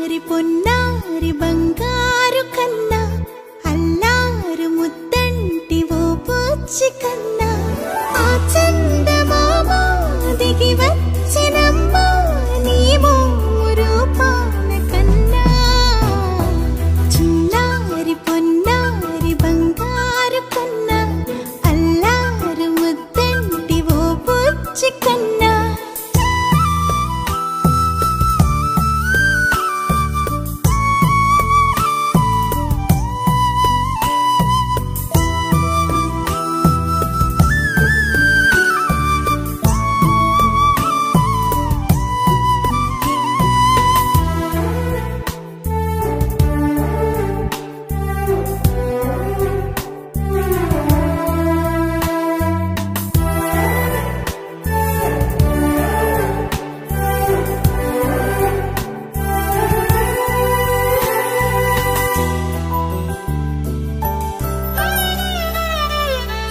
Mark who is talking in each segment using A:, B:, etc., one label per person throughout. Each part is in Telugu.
A: చిన్నారి పొన్నారి బంగారు కన్నా అల్లారు ముద్దంటి ఓ పూచి కన్నా ఆ చందమామ దిగి వచ్చినమ్మా నీ రూపాన కన్నా చిన్నారి పొన్నారి బంగారు కన్నా అల్లారు ముద్దంటి ఓ పూచి కన్నా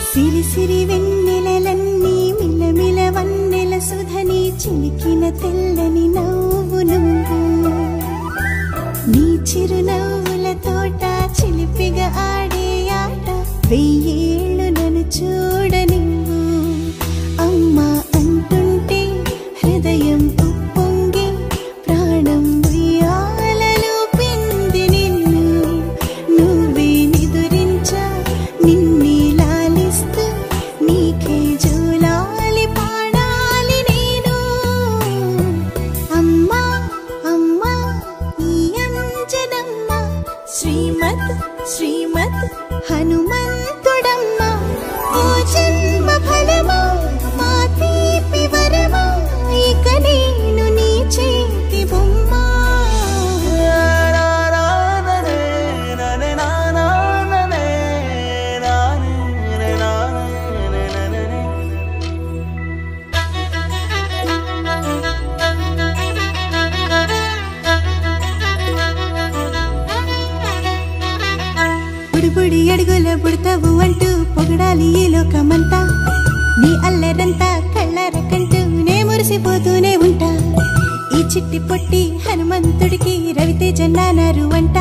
A: సిరి సిరి వెన్నెలలన్నీ మిలమిల వన్నెల సుధని చిలికిన తెల్లని నవ్వు నువ్వు నీ చిరునవ్వుల తోట చిలిపిగా ఆడే ఆట వెయ్యేళ్ళు నన్ను చూడ నువ్వు అమ్మా అంటుంటే హృదయం ఉప్పొంగి ప్రాణం ఉయ్యాలలో పింది నిన్ను నువ్వే నిదురించా నిన్నే నీకే జోలాలి పాడాలి నేను అమ్మా అమ్మా ఈ అంజనమ్మ శ్రీమత్ శ్రీమత్ హనుమంతుడమ్మ ఓ జన్మ ఫలమా మా తీపి వరమా ఇక నేను నీ చేతి బొమ్మ బుడి అడుగుల బుడతావు అంటూ పొగడాలి ఈ లోకమంతా నీ అల్లరంతా కళ్ళారకంటూ నే మురిసిపోతూనే ఉంటా ఈ చిట్టి పొట్టి హనుమంతుడికి రవితేజ నానారు అంట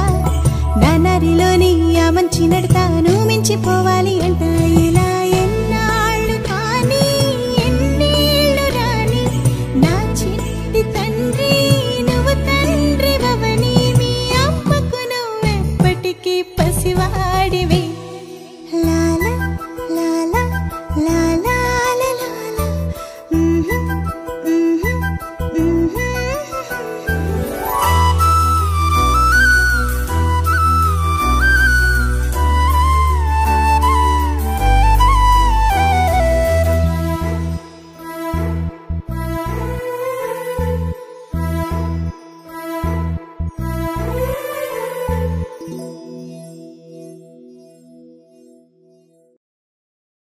A: నానారిలోని ఆ మంచి నడతాను మించిపోవాలి అంట ఇలా